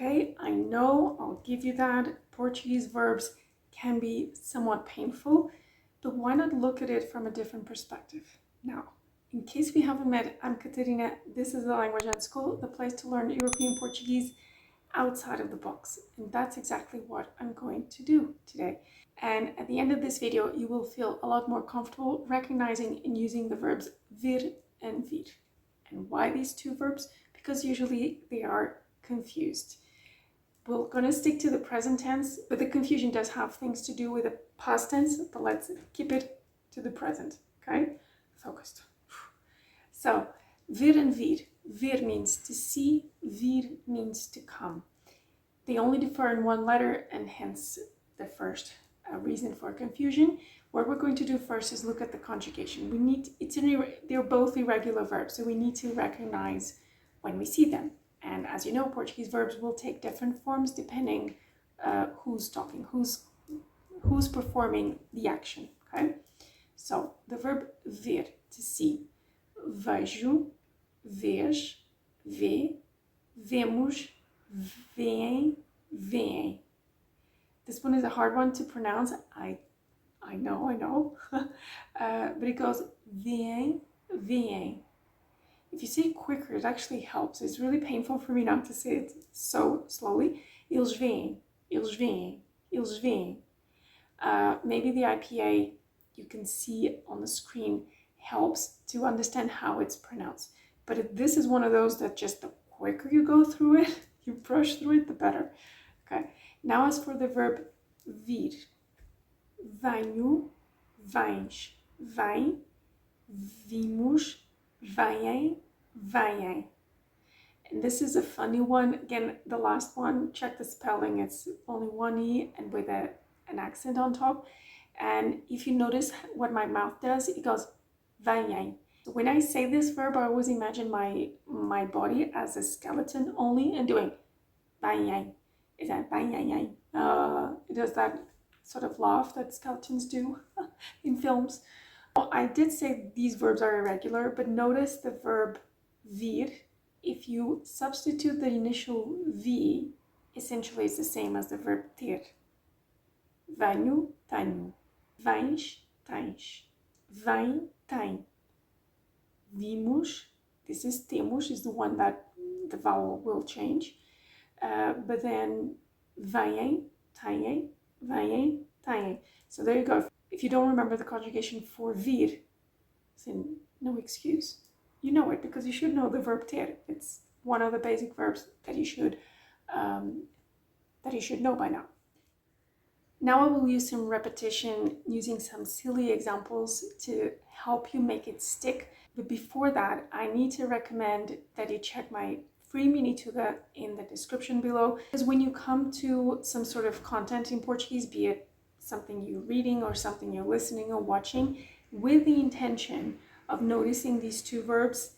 okay. I know, I'll give you that. Portuguese verbs can be somewhat painful, but why not look at it from a different perspective? Now, in case we haven't met, I'm Catarina. This is the Language Unschool, the place to learn European Portuguese outside of the box. And that's exactly what I'm going to do today. And at the end of this video, you will feel a lot more comfortable recognizing and using the verbs vir and vir. And why these two verbs? Because usually they are confused. We're going to stick to the present tense, but the confusion does have things to do with the past tense, but let's keep it to the present, okay? Focused. So, vir and vir. Vir means to see, vir means to come. They only differ in one letter, and hence the first reason for confusion. What we're going to do first is look at the conjugation. They're both irregular verbs, so we need to recognize when we see them. And as you know, Portuguese verbs will take different forms depending who's talking, who's performing the action, okay? So, the verb ver, to see. Vejo, vês, vê, vemos, veem, veem. This one is a hard one to pronounce. I know. But it goes veem, veem. If you say it quicker, it actually helps. It's really painful for me not to say it so slowly. Eles veem, eles veem, eles veem. Maybe the IPA you can see on the screen helps to understand how it's pronounced. But this is one of those that just the quicker you go through it, you brush through it, the better. Okay. Now as for the verb vir. Venho, vens, vem, vimos, veem, veem. And this is a funny one. Again, the last one, check the spelling. It's only one E and with an accent on top. And if you notice what my mouth does, it goes veem. So when I say this verb, I always imagine my body as a skeleton only and doing veem. Is that veem? It does that sort of laugh that skeletons do in films. Well, I did say these verbs are irregular, but notice the verb vir. If you substitute the initial V, essentially it's the same as the verb ter. Venho, tenho. Vens, tens. Vem, tem. Vimos, this is temos, is the one that the vowel will change. But then veem, têm, veem, têm. So there you go. If you don't remember the conjugation for vir, then no excuse. You know it because you should know the verb ter. It's one of the basic verbs that you should know by now. Now I will use some repetition using some silly examples to help you make it stick. But before that, I need to recommend that you check my free Mini-Tuga in the description below. Because when you come to some sort of content in Portuguese, be it something you're reading or something you're listening or watching, with the intention of noticing these two verbs,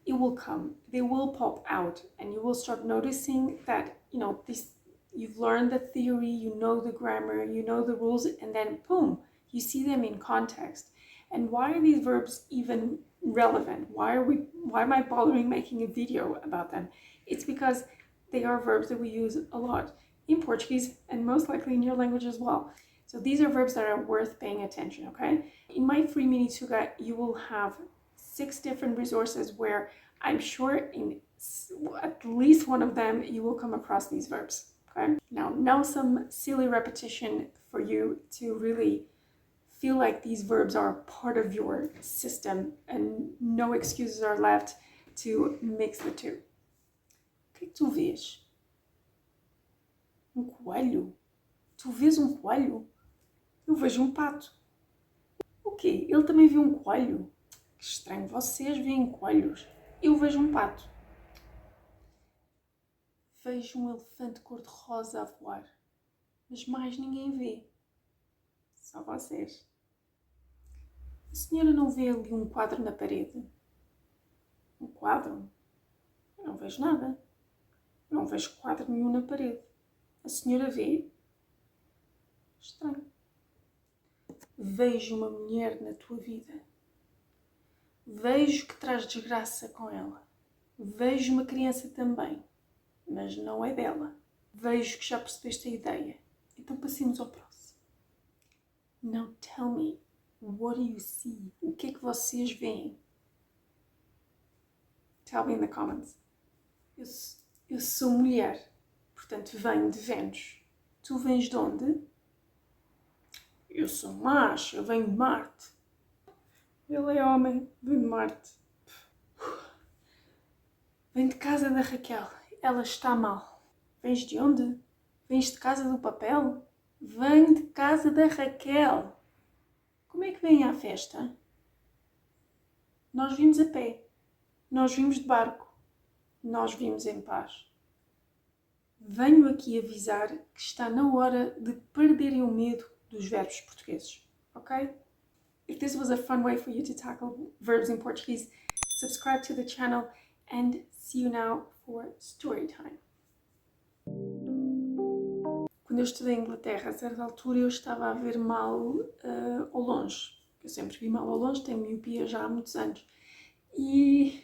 it will come. They will pop out and you will start noticing that, you've learned the theory, you know the grammar, you know the rules, and then boom, you see them in context. And why are these verbs even relevant? Why am I bothering making a video about them? It's because they are verbs that we use a lot in Portuguese and most likely in your language as well. So these are verbs that are worth paying attention, okay? In my free Mini-Tuga, you will have 6 different resources where I'm sure in at least one of them you will come across these verbs, okay? Now some silly repetition for you to really feel like these verbs are part of your system and no excuses are left to mix the two. O que tu vês? Coelho? Tu vês coelho? Eu vejo pato. O quê? Ele também viu coelho? Que estranho, vocês veem coelhos. Eu vejo pato. Vejo elefante cor-de-rosa a voar. Mas mais ninguém vê. Só vocês. A senhora não vê ali quadro na parede? Quadro? Eu não vejo nada. Eu não vejo quadro nenhum na parede. A senhora vê? Estranho. Vejo uma mulher na tua vida. Vejo que traz desgraça com ela. Vejo uma criança também. mas não é dela. Vejo que já percebeste a ideia. Então passemos ao próximo. Now tell me, what do you see? O que é que vocês veem? Tell me in the comments. Eu sou mulher, portanto venho de Vênus. Tu vens de onde? Eu sou macho, eu venho de Marte. Ele é homem, vem de Marte. Vem de casa da Raquel, ela está mal. Vens de onde? Vens de casa do papel? Venho de casa da Raquel. Como é que vem à festa? Nós vimos a pé. Nós vimos de barco. Nós vimos em paz. Venho aqui avisar que está na hora de perderem o medo dos verbos portugueses, ok? If this was a fun way for you to tackle verbs in Portuguese, subscribe to the channel and see you now for story time. Quando eu estudei em Inglaterra, a certa altura eu estava a ver mal ao longe. Eu sempre vi mal ao longe, tenho miopia já há muitos anos. E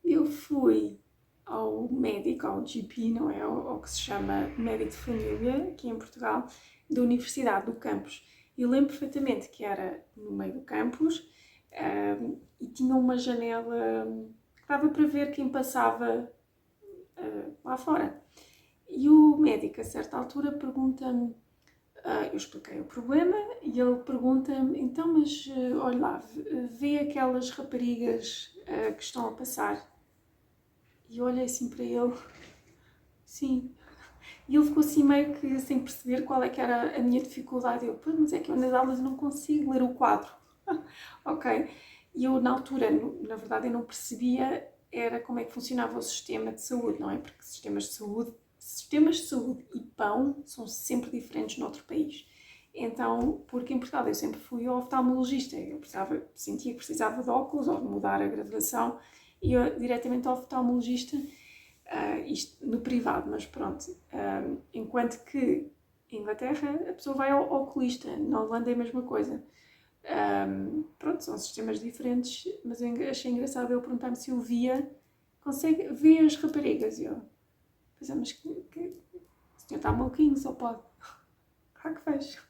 eu fui ao médico, ao GP, não é? Ao que se chama médico de família, aqui em Portugal, da Universidade do Campus. Eu lembro perfeitamente que era no meio do campus e tinha uma janela que dava para ver quem passava lá fora. E o médico, a certa altura, pergunta-me, eu expliquei o problema, e ele pergunta-me, então, mas olha lá, vê aquelas raparigas que estão a passar? E eu olhei assim para ele, sim. E ele ficou assim meio que sem perceber qual é que era a minha dificuldade. Eu, mas é que eu nas aulas não consigo ler o quadro. Ok. E eu na altura, na verdade, eu não percebia era como é que funcionava o sistema de saúde, não é? Porque sistemas de saúde e pão são sempre diferentes noutro país. Então, porque em Portugal eu sempre fui ao oftalmologista, eu sentia que precisava de óculos ou de mudar a graduação, e eu diretamente ao oftalmologista, isto no privado, mas pronto. Enquanto que em Inglaterra a pessoa vai ao oculista, na Holanda é a mesma coisa. Pronto, são sistemas diferentes, mas eu achei engraçado ele perguntar-me se eu consegue ver as raparigas. E eu pensei, mas o senhor está maluquinho, só pode. Claro que vejo.